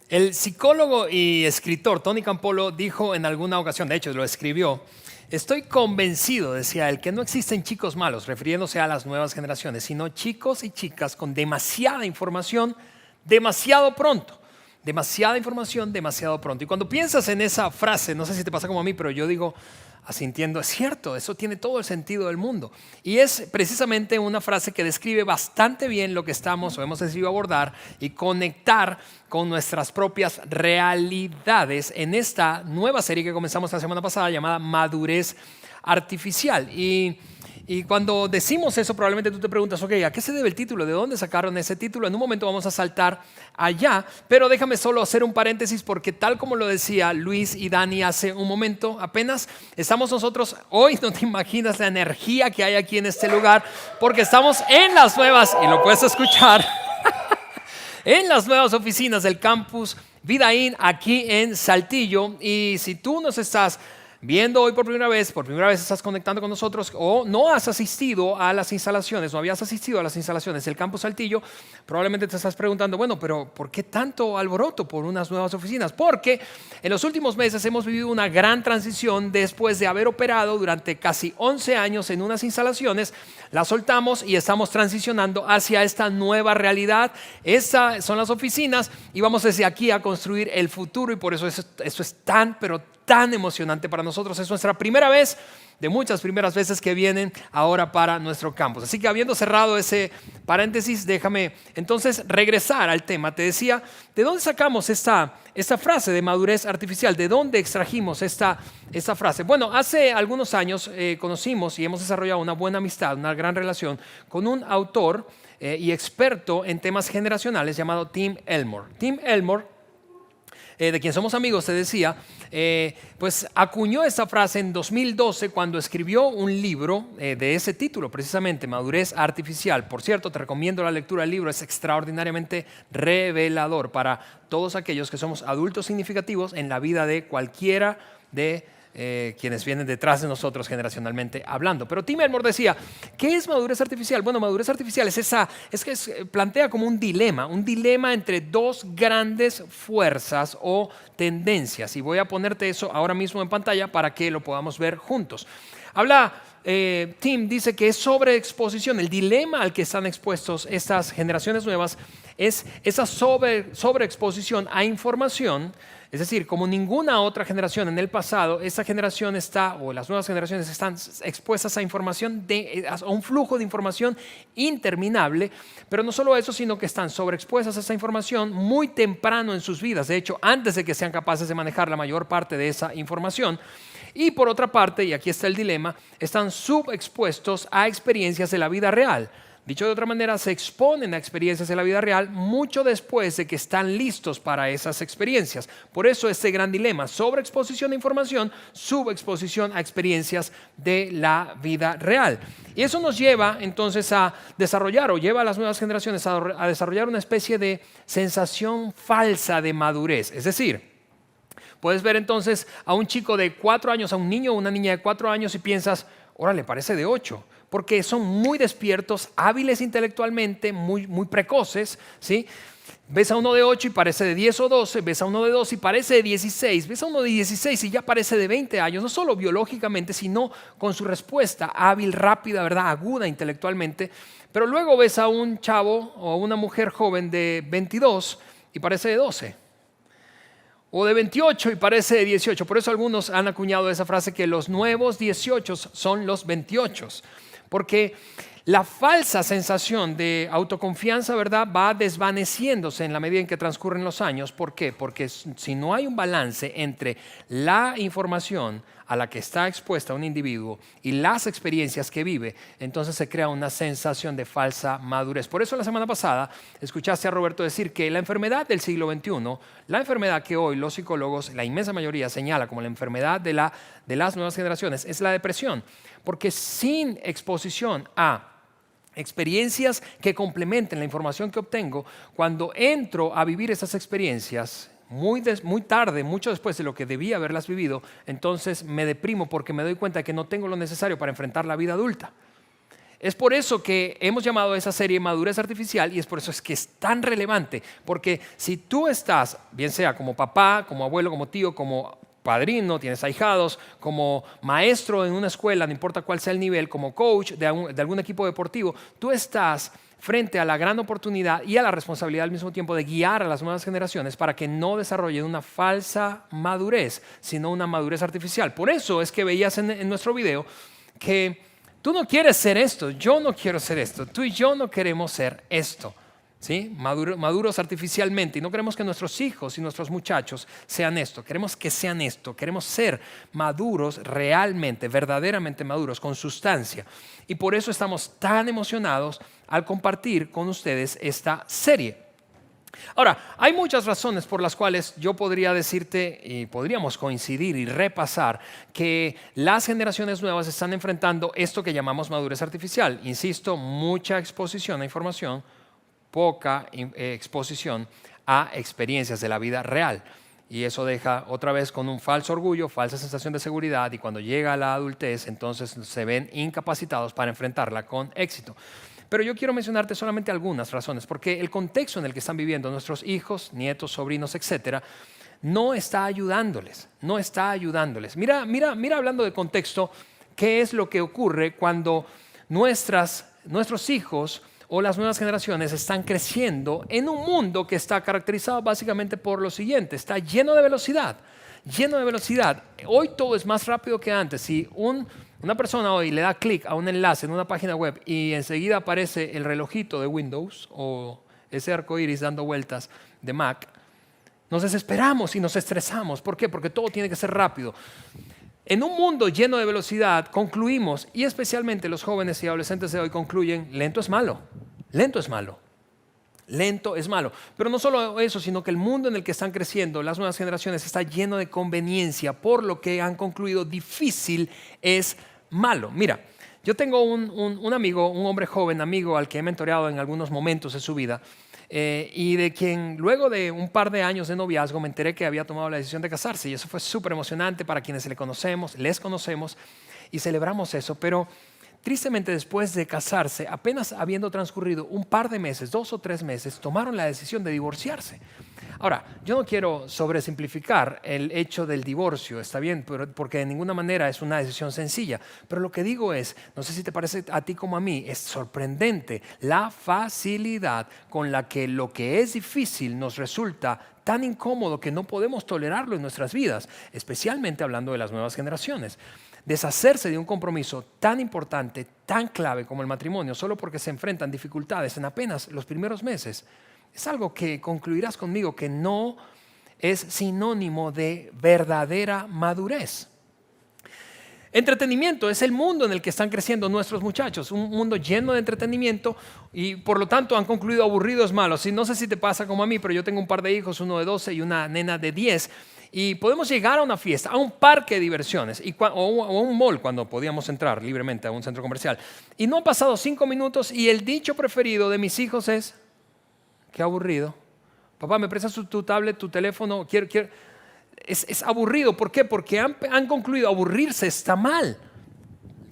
El psicólogo y escritor Tony Campolo dijo en alguna ocasión, de hecho lo escribió: estoy convencido, decía él, que no existen chicos malos, refiriéndose a las nuevas generaciones, sino chicos y chicas con demasiada información demasiado pronto. Demasiada información demasiado pronto. Y cuando piensas en esa frase, no sé si te pasa como a mí, pero yo digo, asintiendo, es cierto, eso tiene todo el sentido del mundo. Y es precisamente una frase que describe bastante bien lo que estamos o hemos decidido abordar y conectar con nuestras propias realidades en esta nueva serie que comenzamos la semana pasada llamada Madurez Artificial. Y cuando decimos eso, probablemente tú te preguntas, ok, ¿a qué se debe el título? ¿De dónde sacaron ese título? En un momento vamos a saltar allá, pero déjame solo hacer un paréntesis porque tal como lo decía Luis y Dani hace un momento, apenas estamos nosotros hoy, no te imaginas la energía que hay aquí en este lugar, porque estamos en las nuevas, y lo puedes escuchar, en las nuevas oficinas del campus Vidaín aquí en Saltillo. Y si tú nos estás viendo hoy por primera vez estás conectando con nosotros o no has asistido a las instalaciones, no habías asistido a las instalaciones del Campus Saltillo, probablemente te estás preguntando, bueno, pero ¿por qué tanto alboroto por unas nuevas oficinas? Porque en los últimos meses hemos vivido una gran transición después de haber operado durante casi 11 años en unas instalaciones, las soltamos y estamos transicionando hacia esta nueva realidad. Estas son las oficinas y vamos desde aquí a construir el futuro, y por eso eso es tan, pero tan emocionante para nosotros. Es nuestra primera vez de muchas primeras veces que vienen ahora para nuestro campus. Así que, habiendo cerrado ese paréntesis, déjame entonces regresar al tema. Te decía, ¿de dónde sacamos esta frase de madurez artificial? ¿De dónde extrajimos esta frase? Bueno, hace algunos años conocimos y hemos desarrollado una buena amistad, una gran relación con un autor y experto en temas generacionales llamado Tim Elmore. Tim Elmore, de quien somos amigos, te decía, pues acuñó esta frase en 2012 cuando escribió un libro de ese título, precisamente, Madurez Artificial. Por cierto, te recomiendo la lectura del libro, es extraordinariamente revelador para todos aquellos que somos adultos significativos en la vida de cualquiera de quienes vienen detrás de nosotros generacionalmente hablando. Pero Tim Elmore decía, ¿qué es madurez artificial? Bueno, madurez artificial plantea como un dilema entre dos grandes fuerzas o tendencias. Y voy a ponerte eso ahora mismo en pantalla para que lo podamos ver juntos. Tim dice que es sobreexposición. El dilema al que están expuestos estas generaciones nuevas es esa sobreexposición a información. Es decir, como ninguna otra generación en el pasado, esta generación o las nuevas generaciones están expuestas a información, a un flujo de información interminable, pero no solo eso, sino que están sobreexpuestas a esa información muy temprano en sus vidas, de hecho, antes de que sean capaces de manejar la mayor parte de esa información. Y por otra parte, y aquí está el dilema, están subexpuestos a experiencias de la vida real. Dicho de otra manera, se exponen a experiencias de la vida real mucho después de que están listos para esas experiencias. Por eso este gran dilema, sobreexposición a información, subexposición a experiencias de la vida real. Y eso nos lleva entonces a desarrollar, o lleva a las nuevas generaciones a desarrollar una especie de sensación falsa de madurez. Es decir, puedes ver entonces a un chico de 4 años, a un niño o una niña de 4 años y piensas, órale, parece de 8. Porque son muy despiertos, hábiles intelectualmente, muy precoces, ¿sí? Ves a uno de 8 y parece de 10 o 12, ves a uno de 12 y parece de 16, ves a uno de 16 y ya parece de 20 años, no solo biológicamente, sino con su respuesta hábil, rápida, ¿verdad? Aguda intelectualmente. Pero luego ves a un chavo o a una mujer joven de 22 y parece de 12. O de 28 y parece de 18. Por eso algunos han acuñado esa frase que los nuevos 18 son los 28. Porque la falsa sensación de autoconfianza, ¿verdad?, va desvaneciéndose en la medida en que transcurren los años. ¿Por qué? Porque si no hay un balance entre la información a la que está expuesta un individuo y las experiencias que vive, entonces se crea una sensación de falsa madurez. Por eso la semana pasada escuchaste a Roberto decir que la enfermedad del siglo XXI, la enfermedad que hoy los psicólogos, la inmensa mayoría, señala como la enfermedad de las nuevas generaciones, es la depresión. Porque sin exposición a experiencias que complementen la información que obtengo, cuando entro a vivir esas experiencias muy tarde, mucho después de lo que debía haberlas vivido, entonces me deprimo porque me doy cuenta de que no tengo lo necesario para enfrentar la vida adulta. Es por eso que hemos llamado a esa serie Madurez Artificial y es por eso es que es tan relevante. Porque si tú estás, bien sea como papá, como abuelo, como tío, como padrino, tienes ahijados, como maestro en una escuela, no importa cuál sea el nivel, como coach de algún equipo deportivo, tú estás frente a la gran oportunidad y a la responsabilidad al mismo tiempo de guiar a las nuevas generaciones para que no desarrollen una falsa madurez, sino una madurez artificial. Por eso es que veías en nuestro video que tú no quieres ser esto, yo no quiero ser esto, tú y yo no queremos ser esto. ¿Sí? Maduros artificialmente, y no queremos que nuestros hijos y nuestros muchachos sean esto, queremos que sean esto, queremos ser maduros realmente, verdaderamente maduros, con sustancia. Y por eso estamos tan emocionados al compartir con ustedes esta serie. Ahora, hay muchas razones por las cuales yo podría decirte y podríamos coincidir y repasar que las generaciones nuevas están enfrentando esto que llamamos madurez artificial. Insisto, mucha exposición a información, poca exposición a experiencias de la vida real. Y eso deja otra vez con un falso orgullo, falsa sensación de seguridad y cuando llega la adultez entonces se ven incapacitados para enfrentarla con éxito. Pero yo quiero mencionarte solamente algunas razones porque el contexto en el que están viviendo nuestros hijos, nietos, sobrinos, etcétera, no está ayudándoles, no está ayudándoles. Mira hablando de contexto, ¿qué es lo que ocurre cuando nuestros hijos o las nuevas generaciones están creciendo en un mundo que está caracterizado básicamente por lo siguiente? Está lleno de velocidad, lleno de velocidad. Hoy todo es más rápido que antes. Si una persona hoy le da clic a un enlace en una página web y enseguida aparece el relojito de Windows o ese arco iris dando vueltas de Mac, nos desesperamos y nos estresamos. ¿Por qué? Porque todo tiene que ser rápido. En un mundo lleno de velocidad concluimos, y especialmente los jóvenes y adolescentes de hoy concluyen, lento es malo, lento es malo, lento es malo. Pero no solo eso, sino que el mundo en el que están creciendo las nuevas generaciones está lleno de conveniencia, por lo que han concluido difícil es malo. Mira, yo tengo un amigo, un hombre joven, amigo al que he mentoreado en algunos momentos de su vida, y de quien luego de un par de años de noviazgo me enteré que había tomado la decisión de casarse y eso fue súper emocionante para quienes les conocemos y celebramos eso, pero tristemente después de casarse, apenas habiendo transcurrido un par de meses, 2 o 3 meses, tomaron la decisión de divorciarse. Ahora, yo no quiero sobresimplificar el hecho del divorcio, está bien, porque de ninguna manera es una decisión sencilla, pero lo que digo es, no sé si te parece a ti como a mí, es sorprendente la facilidad con la que lo que es difícil nos resulta tan incómodo que no podemos tolerarlo en nuestras vidas, especialmente hablando de las nuevas generaciones. Deshacerse de un compromiso tan importante, tan clave como el matrimonio, solo porque se enfrentan dificultades en apenas los primeros meses, es algo que concluirás conmigo que no es sinónimo de verdadera madurez. Entretenimiento es el mundo en el que están creciendo nuestros muchachos, un mundo lleno de entretenimiento y por lo tanto han concluido aburridos malos. Y no sé si te pasa como a mí, pero yo tengo un par de hijos, uno de 12 y una nena de 10. Y podemos llegar a una fiesta, a un parque de diversiones o a un mall cuando podíamos entrar libremente a un centro comercial. Y no han pasado 5 minutos y el dicho preferido de mis hijos es: qué aburrido. Papá, ¿me prestas tu tablet, tu teléfono? Quiero. Es aburrido. ¿Por qué? Porque han concluido aburrirse está mal.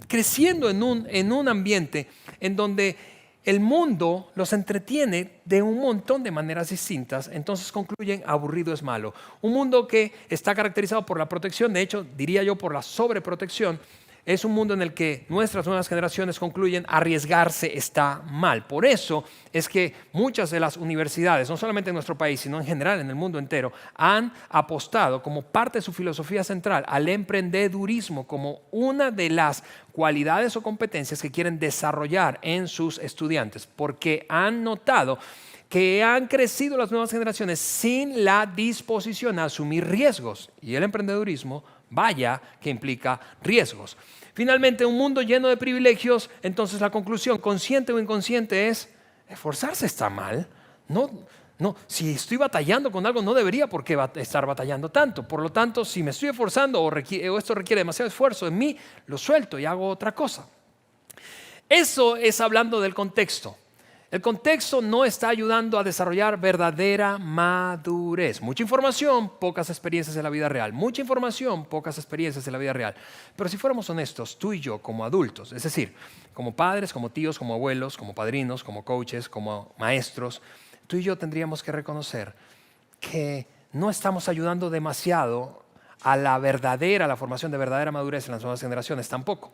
Creciendo en un ambiente en donde el mundo los entretiene de un montón de maneras distintas, entonces concluyen aburrido es malo. Un mundo que está caracterizado por la protección, de hecho diría yo por la sobreprotección, es un mundo en el que nuestras nuevas generaciones concluyen arriesgarse está mal. Por eso es que muchas de las universidades, no solamente en nuestro país, sino en general en el mundo entero, han apostado como parte de su filosofía central al emprendedurismo como una de las cualidades o competencias que quieren desarrollar en sus estudiantes, porque han notado que han crecido las nuevas generaciones sin la disposición a asumir riesgos. Y el emprendedurismo, vaya que implica riesgos. Finalmente, un mundo lleno de privilegios, entonces la conclusión, consciente o inconsciente, es: esforzarse está mal. No, si estoy batallando con algo, no debería por qué estar batallando tanto. Por lo tanto, si me estoy esforzando o esto requiere demasiado esfuerzo en mí, lo suelto y hago otra cosa. Eso es hablando del contexto. El contexto no está ayudando a desarrollar verdadera madurez. Mucha información, pocas experiencias en la vida real. Mucha información, pocas experiencias en la vida real. Pero si fuéramos honestos, tú y yo como adultos, es decir, como padres, como tíos, como abuelos, como padrinos, como coaches, como maestros, tú y yo tendríamos que reconocer que no estamos ayudando demasiado a la formación de verdadera madurez en las nuevas generaciones tampoco.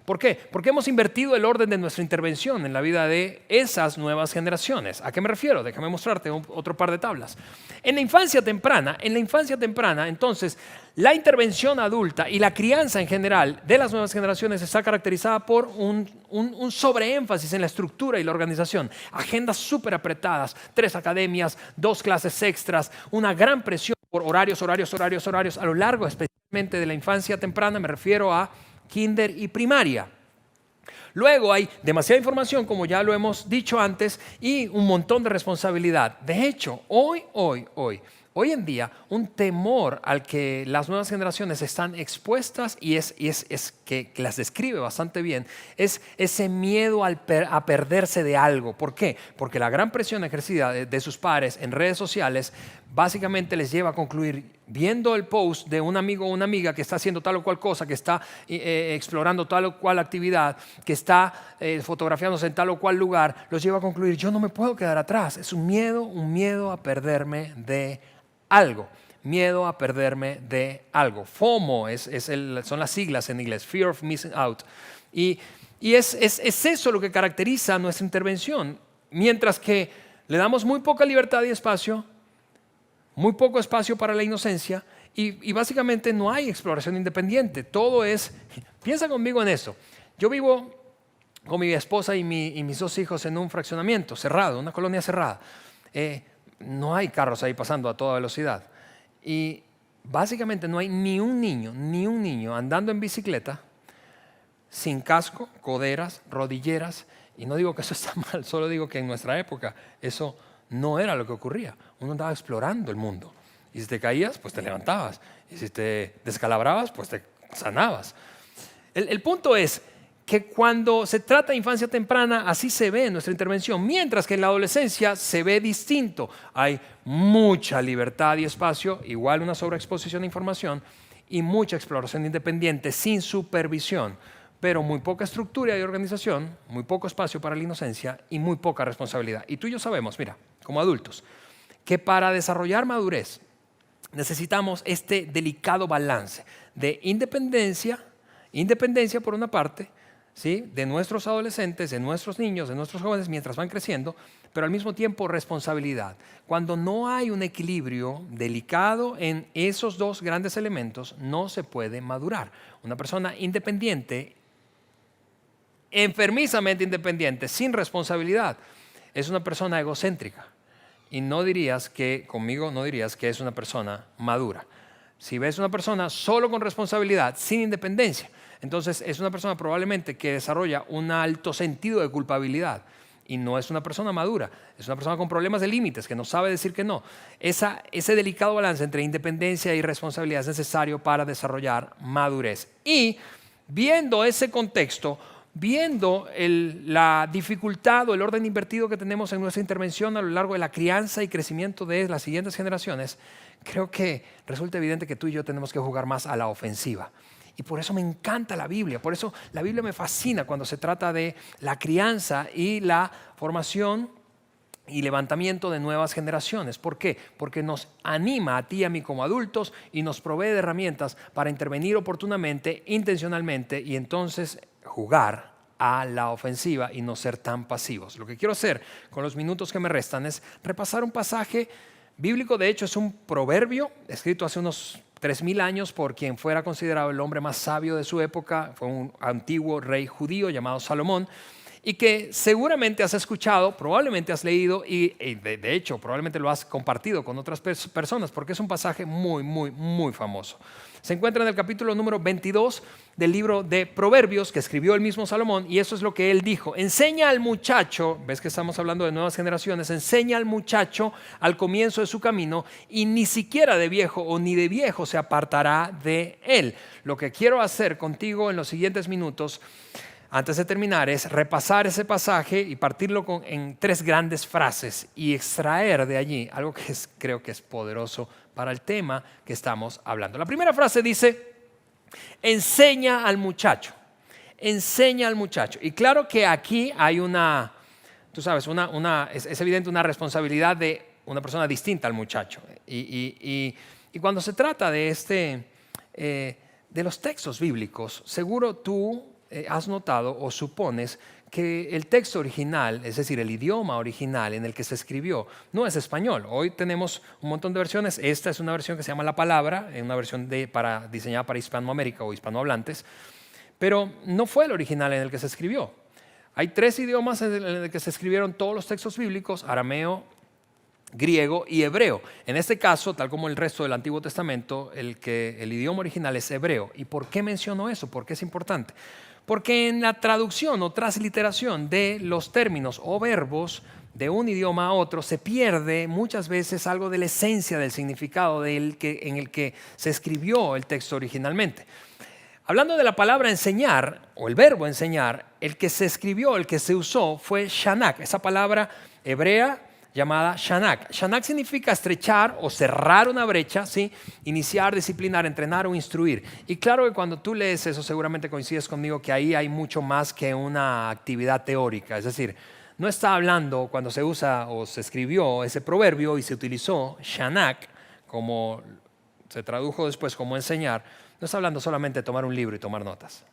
¿Por qué? Porque hemos invertido el orden de nuestra intervención en la vida de esas nuevas generaciones. ¿A qué me refiero? Déjame mostrarte otro par de tablas. En la infancia temprana, entonces, la intervención adulta y la crianza en general de las nuevas generaciones está caracterizada por un sobreénfasis en la estructura y la organización. Agendas súper apretadas, 3 academias, 2 clases extras, una gran presión por horarios a lo largo especialmente de la infancia temprana, me refiero a kinder y primaria. Luego hay demasiada información, como ya lo hemos dicho antes, y un montón de responsabilidad. De hecho, hoy en día, un temor al que las nuevas generaciones están expuestas y es que las describe bastante bien, es ese miedo a perderse de algo. ¿Por qué? Porque la gran presión ejercida de sus pares en redes sociales básicamente les lleva a concluir, viendo el post de un amigo o una amiga que está haciendo tal o cual cosa, que está explorando tal o cual actividad, que está fotografiándose en tal o cual lugar, los lleva a concluir, yo no me puedo quedar atrás. Es un miedo a perderme de algo. Miedo a perderme de algo. FOMO son las siglas en inglés, Fear of Missing Out. Y es eso lo que caracteriza nuestra intervención. Mientras que le damos muy poca libertad y espacio, muy poco espacio para la inocencia y básicamente no hay exploración independiente. Todo piensa conmigo en eso. Yo vivo con mi esposa y mis 2 hijos en un fraccionamiento cerrado, una colonia cerrada. No hay carros ahí pasando a toda velocidad. Y básicamente no hay ni un niño andando en bicicleta sin casco, coderas, rodilleras. Y no digo que eso está mal, solo digo que en nuestra época eso no era lo que ocurría. Uno andaba explorando el mundo. Y si te caías, pues te levantabas. Y si te descalabrabas, pues te sanabas. El punto es que cuando se trata de infancia temprana, así se ve en nuestra intervención, mientras que en la adolescencia se ve distinto. Hay mucha libertad y espacio, igual una sobreexposición de información, y mucha exploración independiente sin supervisión, pero muy poca estructura y organización, muy poco espacio para la inocencia y muy poca responsabilidad. Y tú y yo sabemos, mira, como adultos, que para desarrollar madurez necesitamos este delicado balance de independencia por una parte, ¿sí?, de nuestros adolescentes, de nuestros niños, de nuestros jóvenes mientras van creciendo, pero al mismo tiempo responsabilidad. Cuando no hay un equilibrio delicado en esos 2 grandes elementos, no se puede madurar. Una persona independiente, enfermizamente independiente, sin responsabilidad, es una persona egocéntrica. Y conmigo no dirías que es una persona madura. Si ves una persona solo con responsabilidad, sin independencia, entonces es una persona probablemente que desarrolla un alto sentido de culpabilidad y no es una persona madura, es una persona con problemas de límites, que no sabe decir que no. Ese delicado balance entre independencia y responsabilidad es necesario para desarrollar madurez. Y viendo ese contexto, viendo la dificultad o el orden invertido que tenemos en nuestra intervención a lo largo de la crianza y crecimiento de las siguientes generaciones, creo que resulta evidente que tú y yo tenemos que jugar más a la ofensiva. Y por eso me encanta la Biblia, por eso la Biblia me fascina cuando se trata de la crianza y la formación y levantamiento de nuevas generaciones. ¿Por qué? Porque nos anima a ti y a mí como adultos y nos provee de herramientas para intervenir oportunamente, intencionalmente y entonces jugar a la ofensiva y no ser tan pasivos. Lo que quiero hacer con los minutos que me restan es repasar un pasaje bíblico. De hecho, es un proverbio escrito hace unos 3000 años por quien fuera considerado el hombre más sabio de su época. Fue un antiguo rey judío llamado Salomón y que seguramente has escuchado, probablemente has leído y de hecho probablemente lo has compartido con otras personas porque es un pasaje muy famoso. Se encuentra en el capítulo número 22 del libro de Proverbios que escribió el mismo Salomón y eso es lo que él dijo. Enseña al muchacho, ves que estamos hablando de nuevas generaciones, enseña al muchacho al comienzo de su camino y ni siquiera de viejo o ni de viejo se apartará de él. Lo que quiero hacer contigo en los siguientes minutos, antes de terminar, es repasar ese pasaje y partirlo en 3 grandes frases y extraer de allí algo que creo que es poderoso para el tema que estamos hablando. La primera frase dice, enseña al muchacho. Enseña al muchacho. Y claro que aquí hay tú sabes, es evidente una responsabilidad de una persona distinta al muchacho. Y cuando se trata de de los textos bíblicos, seguro tú has notado o supones que el texto original, es decir, el idioma original en el que se escribió, no es español. Hoy tenemos un montón de versiones. Esta es una versión que se llama La Palabra, una versión diseñada para Hispanoamérica o hispanohablantes, pero no fue el original en el que se escribió. Hay 3 idiomas en el que se escribieron todos los textos bíblicos: arameo, griego y hebreo. En este caso, tal como el resto del Antiguo Testamento, el idioma original es hebreo. ¿Y por qué menciono eso? ¿Por qué es importante? Porque en la traducción o transliteración de los términos o verbos de un idioma a otro se pierde muchas veces algo de la esencia del significado en el que se escribió el texto originalmente. Hablando de la palabra enseñar o el verbo enseñar, el que se escribió, el que se usó fue shanak, esa palabra hebrea llamada shanak. Shanak significa estrechar o cerrar una brecha, ¿sí? Iniciar, disciplinar, entrenar o instruir. Y claro que cuando tú lees eso seguramente coincides conmigo que ahí hay mucho más que una actividad teórica. Es decir, no está hablando cuando se usa o se escribió ese proverbio y se utilizó shanak, como se tradujo después como enseñar, no está hablando solamente de tomar un libro y tomar notas.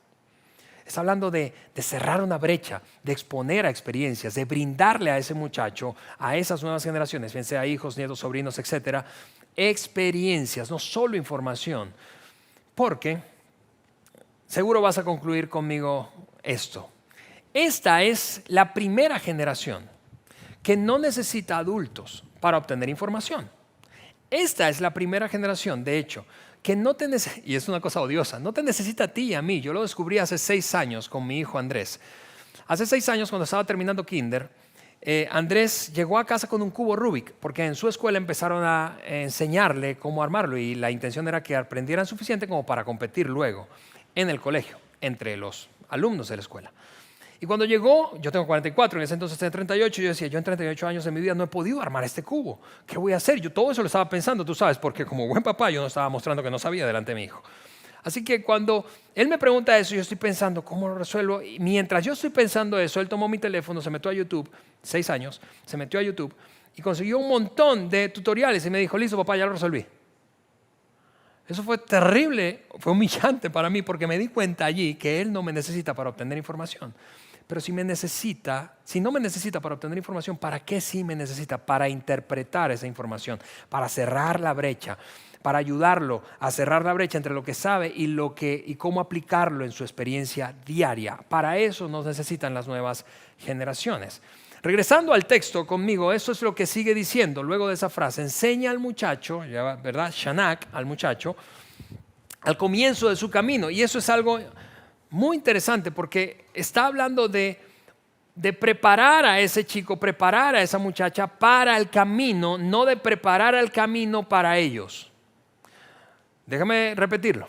Está hablando de cerrar una brecha, de exponer a experiencias, de brindarle a ese muchacho, a esas nuevas generaciones, bien sea hijos, nietos, sobrinos, etcétera, experiencias, no solo información. Porque seguro vas a concluir conmigo esto. Esta es la primera generación que no necesita adultos para obtener información. Esta es la primera generación, de hecho, que no te necesita, y es una cosa odiosa, no te necesita a ti y a mí. Yo lo descubrí hace 6 años con mi hijo Andrés. Hace 6 años, cuando estaba terminando kinder, Andrés llegó a casa con un cubo Rubik, porque en su escuela empezaron a enseñarle cómo armarlo y la intención era que aprendieran suficiente como para competir luego en el colegio, entre los alumnos de la escuela. Y cuando llegó, yo tengo 44, en ese entonces tenía 38, yo decía, yo en 38 años de mi vida no he podido armar este cubo. ¿Qué voy a hacer? Yo todo eso lo estaba pensando, tú sabes, porque como buen papá yo no estaba mostrando que no sabía delante de mi hijo. Así que cuando él me pregunta eso, yo estoy pensando, ¿cómo lo resuelvo? Y mientras yo estoy pensando eso, él tomó mi teléfono, se metió a YouTube, 6 años, se metió a YouTube y consiguió un montón de tutoriales y me dijo, listo papá, ya lo resolví. Eso fue terrible, fue humillante para mí porque me di cuenta allí que él no me necesita para obtener información. Pero si no me necesita para obtener información, ¿para qué sí me necesita? Para interpretar esa información, para cerrar la brecha, para ayudarlo a cerrar la brecha entre lo que sabe y cómo aplicarlo en su experiencia diaria. Para eso nos necesitan las nuevas generaciones. Regresando al texto conmigo, eso es lo que sigue diciendo luego de esa frase. Enseña al muchacho, ¿verdad? Shanak, al muchacho, al comienzo de su camino. Y eso es algo muy interesante porque está hablando de preparar a ese chico, preparar a esa muchacha para el camino, no de preparar el camino para ellos. Déjame repetirlo.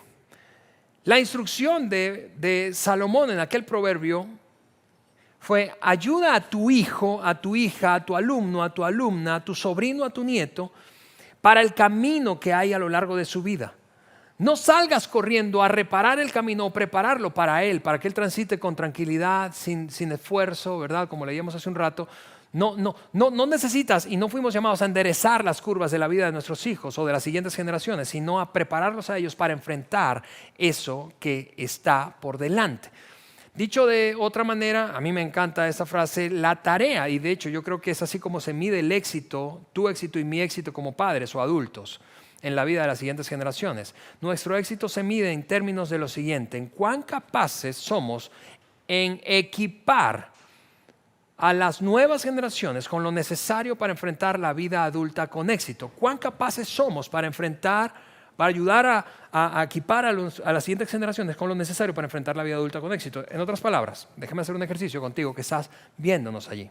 La instrucción de Salomón en aquel proverbio fue: ayuda a tu hijo, a tu hija, a tu alumno, a tu alumna, a tu sobrino, a tu nieto, para el camino que hay a lo largo de su vida. No salgas corriendo a reparar el camino o prepararlo para él, para que él transite con tranquilidad, sin esfuerzo, ¿verdad? Como leíamos hace un rato. No necesitas, y no fuimos llamados a enderezar las curvas de la vida de nuestros hijos o de las siguientes generaciones, sino a prepararlos a ellos para enfrentar eso que está por delante. Dicho de otra manera, a mí me encanta esta frase, la tarea, y de hecho yo creo que es así como se mide el éxito, tu éxito y mi éxito como padres o adultos en la vida de las siguientes generaciones. Nuestro éxito se mide en términos de lo siguiente: en cuán capaces somos en equipar a las nuevas generaciones con lo necesario para enfrentar la vida adulta con éxito. Cuán capaces somos para ayudar a equipar a las siguientes generaciones con lo necesario para enfrentar la vida adulta con éxito. En otras palabras, déjame hacer un ejercicio contigo que estás viéndonos allí.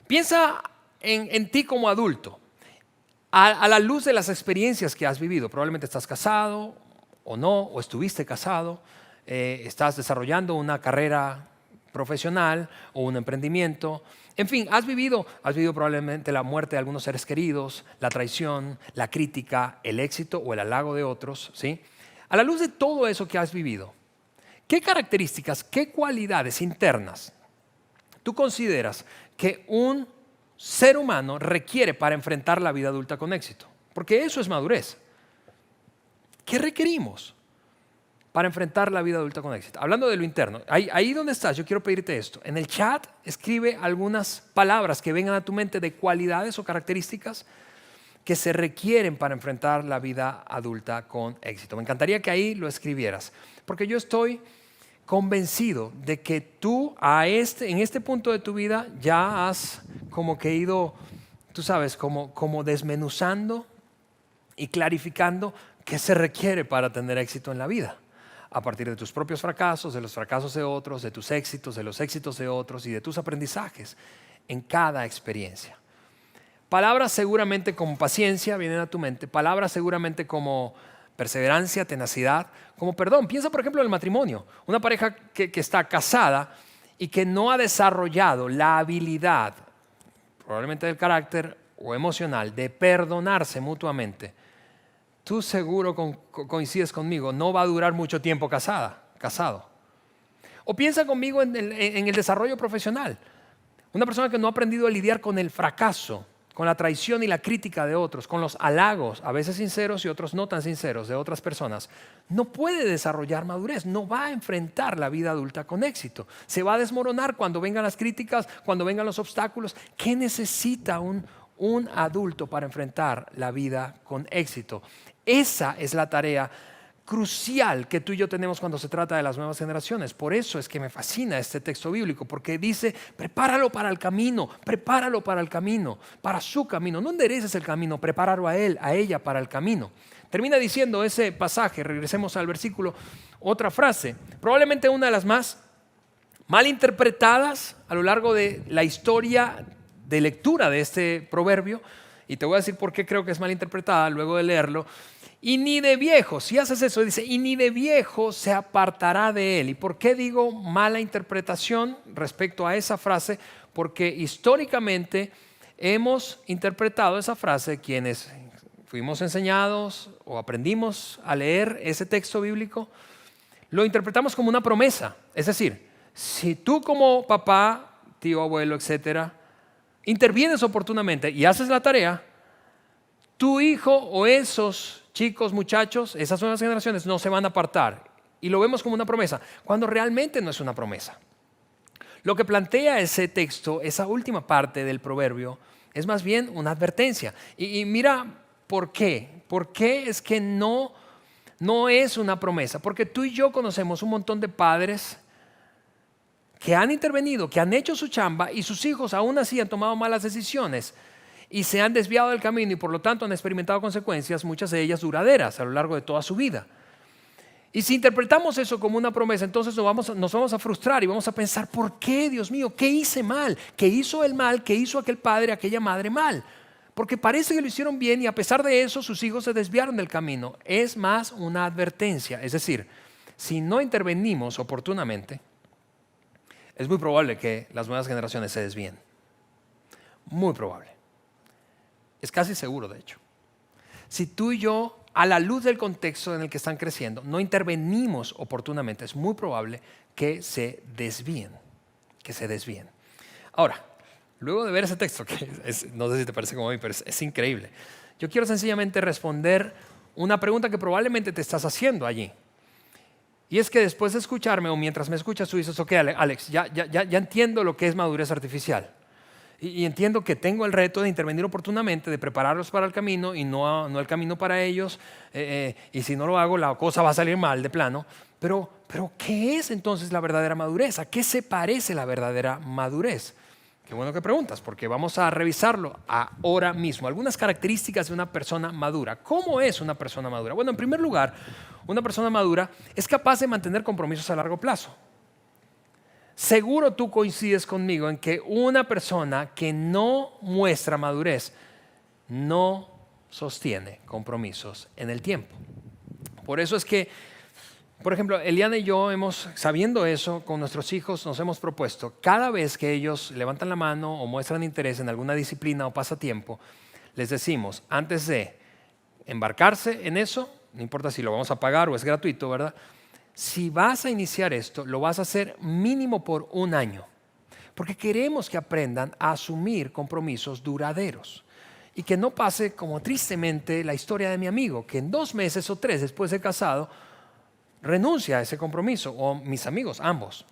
Piensa en ti como adulto. A la luz de las experiencias que has vivido, probablemente estás casado o no, o estuviste casado, estás desarrollando una carrera profesional o un emprendimiento. En fin, has vivido probablemente la muerte de algunos seres queridos, la traición, la crítica, el éxito o el halago de otros, ¿sí? A la luz de todo eso que has vivido, ¿qué características, qué cualidades internas tú consideras que un ser humano requiere para enfrentar la vida adulta con éxito? Porque eso es madurez. ¿Qué requerimos para enfrentar la vida adulta con éxito? Hablando de lo interno, ahí donde estás, yo quiero pedirte esto. En el chat escribe algunas palabras que vengan a tu mente de cualidades o características que se requieren para enfrentar la vida adulta con éxito. Me encantaría que ahí lo escribieras, porque yo estoy convencido de que tú en este punto de tu vida ya has como que ido, tú sabes, como desmenuzando y clarificando qué se requiere para tener éxito en la vida. A partir de tus propios fracasos, de los fracasos de otros, de tus éxitos, de los éxitos de otros y de tus aprendizajes en cada experiencia. Palabras seguramente como paciencia vienen a tu mente, palabras seguramente como perseverancia, tenacidad, como perdón. Piensa por ejemplo en el matrimonio, una pareja que está casada y que no ha desarrollado la habilidad, probablemente del carácter o emocional, de perdonarse mutuamente. Tú seguro coincides conmigo, no va a durar mucho tiempo casado. O piensa conmigo en el desarrollo profesional. Una persona que no ha aprendido a lidiar con el fracaso, con la traición y la crítica de otros, con los halagos, a veces sinceros y otros no tan sinceros, de otras personas, no puede desarrollar madurez, no va a enfrentar la vida adulta con éxito. Se va a desmoronar cuando vengan las críticas, cuando vengan los obstáculos. ¿Qué necesita un adulto para enfrentar la vida con éxito? Esa es la tarea crucial que tú y yo tenemos cuando se trata de las nuevas generaciones. Por eso es que me fascina este texto bíblico, porque dice, prepáralo para el camino, para su camino. No endereces el camino, prepáralo a él, a ella para el camino. Termina diciendo ese pasaje, regresemos al versículo, otra frase, probablemente una de las más mal interpretadas a lo largo de la historia de lectura de este proverbio, y te voy a decir por qué creo que es mal interpretada luego de leerlo. Y ni de viejo, si haces eso, dice, y ni de viejo se apartará de él. ¿Y por qué digo mala interpretación respecto a esa frase? Porque históricamente hemos interpretado esa frase, quienes fuimos enseñados o aprendimos a leer ese texto bíblico, lo interpretamos como una promesa. Es decir, si tú como papá, tío, abuelo, etcétera, intervienes oportunamente y haces la tarea, tu hijo o esos chicos, muchachos, esas nuevas generaciones no se van a apartar. Y lo vemos como una promesa, cuando realmente no es una promesa. Lo que plantea ese texto, esa última parte del proverbio, es más bien una advertencia. Y mira por qué. ¿Por qué es que no es una promesa? Porque tú y yo conocemos un montón de padres que han intervenido, que han hecho su chamba y sus hijos aún así han tomado malas decisiones y se han desviado del camino y por lo tanto han experimentado consecuencias, muchas de ellas duraderas a lo largo de toda su vida. Y si interpretamos eso como una promesa, entonces nos vamos a frustrar y vamos a pensar, ¿por qué, Dios mío? ¿Qué hice mal? ¿Qué hizo él mal? ¿Qué hizo aquel padre, aquella madre mal? Porque parece que lo hicieron bien y a pesar de eso sus hijos se desviaron del camino. Es más una advertencia. Es decir, si no intervenimos oportunamente, es muy probable que las nuevas generaciones se desvíen. Muy probable. Es casi seguro, de hecho. Si tú y yo, a la luz del contexto en el que están creciendo, no intervenimos oportunamente, es muy probable que se desvíen. Ahora, luego de ver ese texto, que no sé si te parece como a mí, pero es increíble, yo quiero sencillamente responder una pregunta que probablemente te estás haciendo allí. Y es que después de escucharme o mientras me escuchas, tú dices, ok, Alex, ya entiendo lo que es madurez artificial. Y entiendo que tengo el reto de intervenir oportunamente, de prepararlos para el camino y no el camino para ellos. Y si no lo hago, la cosa va a salir mal de plano. Pero ¿qué es entonces la verdadera madurez? ¿A qué se parece la verdadera madurez? Qué bueno que preguntas, porque vamos a revisarlo ahora mismo. Algunas características de una persona madura. ¿Cómo es una persona madura? Bueno, en primer lugar, una persona madura es capaz de mantener compromisos a largo plazo. Seguro tú coincides conmigo en que una persona que no muestra madurez no sostiene compromisos en el tiempo. Por eso es que Por ejemplo, Eliana y yo sabiendo eso, con nuestros hijos nos hemos propuesto, cada vez que ellos levantan la mano o muestran interés en alguna disciplina o pasatiempo, les decimos, antes de embarcarse en eso, no importa si lo vamos a pagar o es gratuito, ¿verdad? Si vas a iniciar esto, lo vas a hacer mínimo por un año, porque queremos que aprendan a asumir compromisos duraderos y que no pase como tristemente la historia de mi amigo, que en 2 meses o 3 después de casado, renuncia a ese compromiso, o mis amigos, ambos.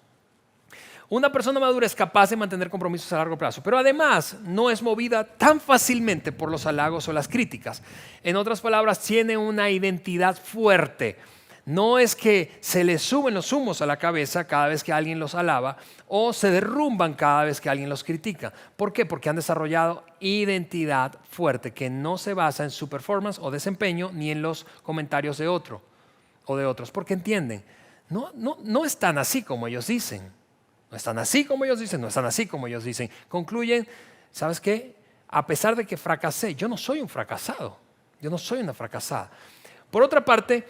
Una persona madura es capaz de mantener compromisos a largo plazo, pero además no es movida tan fácilmente por los halagos o las críticas. En otras palabras, tiene una identidad fuerte. No es que se les suben los humos a la cabeza cada vez que alguien los alaba o se derrumban cada vez que alguien los critica. ¿Por qué? Porque han desarrollado identidad fuerte que no se basa en su performance o desempeño ni en los comentarios de otro o de otros, porque entienden, no están así como ellos dicen, no están así como ellos dicen, no están así como ellos dicen. Concluyen, ¿sabes qué? A pesar de que fracasé, yo no soy un fracasado, yo no soy una fracasada. Por otra parte,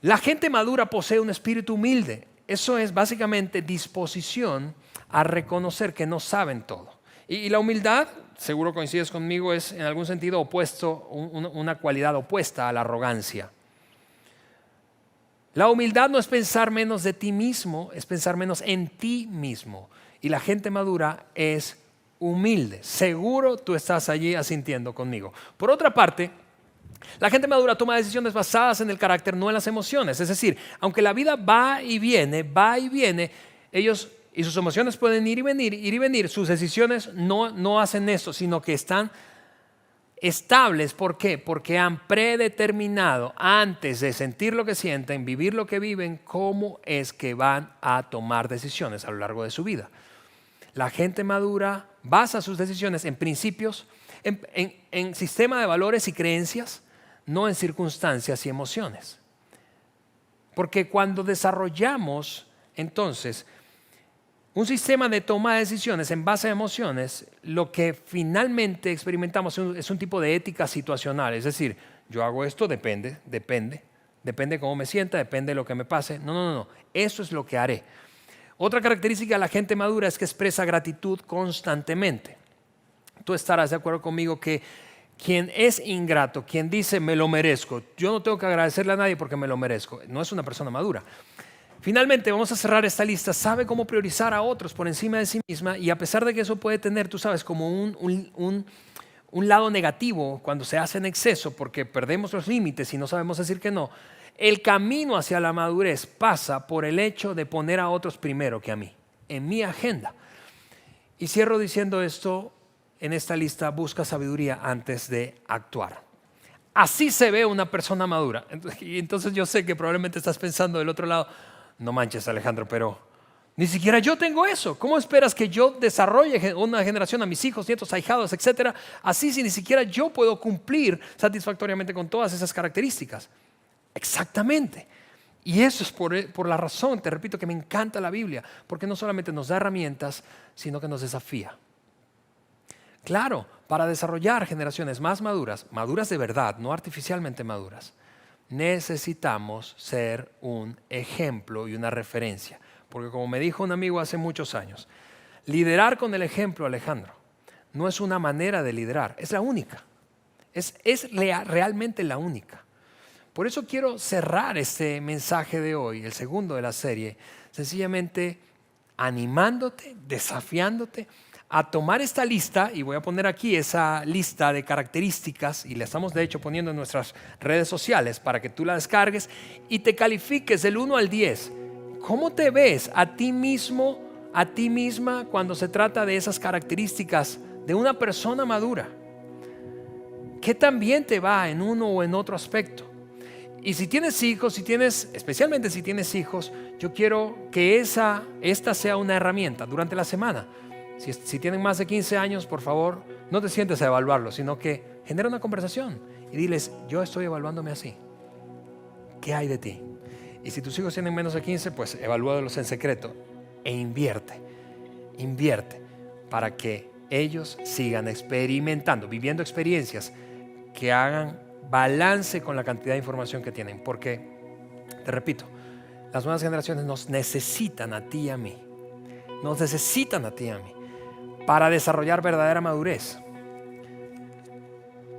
la gente madura posee un espíritu humilde. Eso es básicamente disposición a reconocer que no saben todo. Y la humildad, seguro coincides conmigo, es en algún sentido opuesto, una cualidad opuesta a la arrogancia. La humildad no es pensar menos de ti mismo, es pensar menos en ti mismo. Y la gente madura es humilde. Seguro tú estás allí asintiendo conmigo. Por otra parte, la gente madura toma decisiones basadas en el carácter, no en las emociones. Es decir, aunque la vida va y viene, ellos y sus emociones pueden ir y venir, sus decisiones no hacen eso, sino que están estables. ¿Por qué? Porque han predeterminado antes de sentir lo que sienten, vivir lo que viven, cómo es que van a tomar decisiones a lo largo de su vida. La gente madura basa sus decisiones en principios, en sistema de valores y creencias, no en circunstancias y emociones. Porque cuando desarrollamos entonces un sistema de toma de decisiones en base a emociones, lo que finalmente experimentamos es un tipo de ética situacional. Es decir, yo hago esto, depende de cómo me sienta, depende de lo que me pase. No, eso es lo que haré. Otra característica de la gente madura es que expresa gratitud constantemente. Tú estarás de acuerdo conmigo que quien es ingrato, quien dice me lo merezco, yo no tengo que agradecerle a nadie porque me lo merezco, no es una persona madura. Finalmente, vamos a cerrar esta lista. Sabe cómo priorizar a otros por encima de sí misma, y a pesar de que eso puede tener, tú sabes, como un lado negativo cuando se hace en exceso porque perdemos los límites y no sabemos decir que no, el camino hacia la madurez pasa por el hecho de poner a otros primero que a mí, en mi agenda. Y cierro diciendo esto, en esta lista: busca sabiduría antes de actuar. Así se ve una persona madura. Y entonces yo sé que probablemente estás pensando del otro lado, no manches, Alejandro, pero ni siquiera yo tengo eso. ¿Cómo esperas que yo desarrolle una generación a mis hijos, nietos, ahijados, etcétera? Así, si ni siquiera yo puedo cumplir satisfactoriamente con todas esas características. Exactamente. Y eso es por la razón, te repito, que me encanta la Biblia, porque no solamente nos da herramientas, sino que nos desafía. Claro, para desarrollar generaciones más maduras, maduras de verdad, no artificialmente maduras, necesitamos ser un ejemplo y una referencia. Porque como me dijo un amigo hace muchos años, liderar con el ejemplo, Alejandro, no es una manera de liderar, es la única. Es realmente la única. Por eso quiero cerrar este mensaje de hoy, el segundo de la serie, sencillamente animándote, desafiándote a tomar esta lista, y voy a poner aquí esa lista de características, y la estamos de hecho poniendo en nuestras redes sociales para que tú la descargues y te califiques del 1 al 10. ¿Cómo te ves a ti mismo, a ti misma, cuando se trata de esas características de una persona madura? ¿Qué tan bien te va en uno o en otro aspecto? Y si tienes hijos, especialmente si tienes hijos, yo quiero que esta sea una herramienta durante la semana. Si tienen más de 15 años, por favor, no te sientes a evaluarlo, sino que genera una conversación y diles: yo estoy evaluándome así. ¿Qué hay de ti? Y si tus hijos tienen menos de 15, pues evalúalos en secreto e invierte para que ellos sigan experimentando, viviendo experiencias que hagan balance con la cantidad de información que tienen. Porque, te repito, Las nuevas generaciones nos necesitan a ti y a mí. Nos necesitan a ti y a mí para desarrollar verdadera madurez.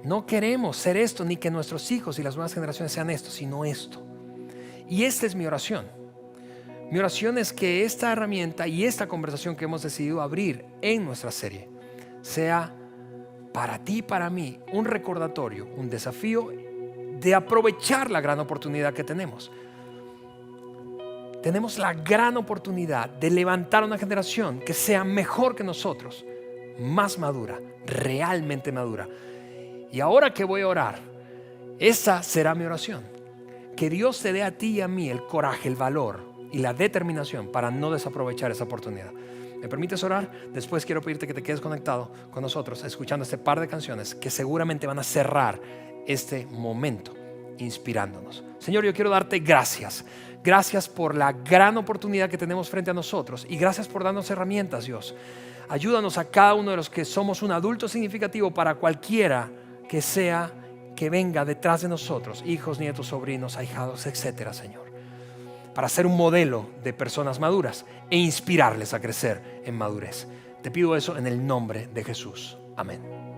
No queremos ser esto, ni que nuestros hijos y las nuevas generaciones sean esto, sino esto. Y esta es mi oración. Mi oración es que esta herramienta y esta conversación que hemos decidido abrir en nuestra serie sea para ti y para mí un recordatorio, un desafío de aprovechar la gran oportunidad que tenemos. Tenemos la gran oportunidad de levantar una generación que sea mejor que nosotros, más madura, realmente madura. Y ahora que voy a orar, esa será mi oración. Que Dios te dé a ti y a mí el coraje, el valor y la determinación para no desaprovechar esa oportunidad. ¿Me permites orar? Después quiero pedirte que te quedes conectado con nosotros, escuchando este par de canciones que seguramente van a cerrar este momento, inspirándonos. Señor, yo quiero darte gracias. Gracias por la gran oportunidad que tenemos frente a nosotros y gracias por darnos herramientas, Dios. Ayúdanos a cada uno de los que somos un adulto significativo para cualquiera que sea que venga detrás de nosotros, hijos, nietos, sobrinos, ahijados, etcétera, Señor, para ser un modelo de personas maduras e inspirarles a crecer en madurez. Te pido eso en el nombre de Jesús. Amén.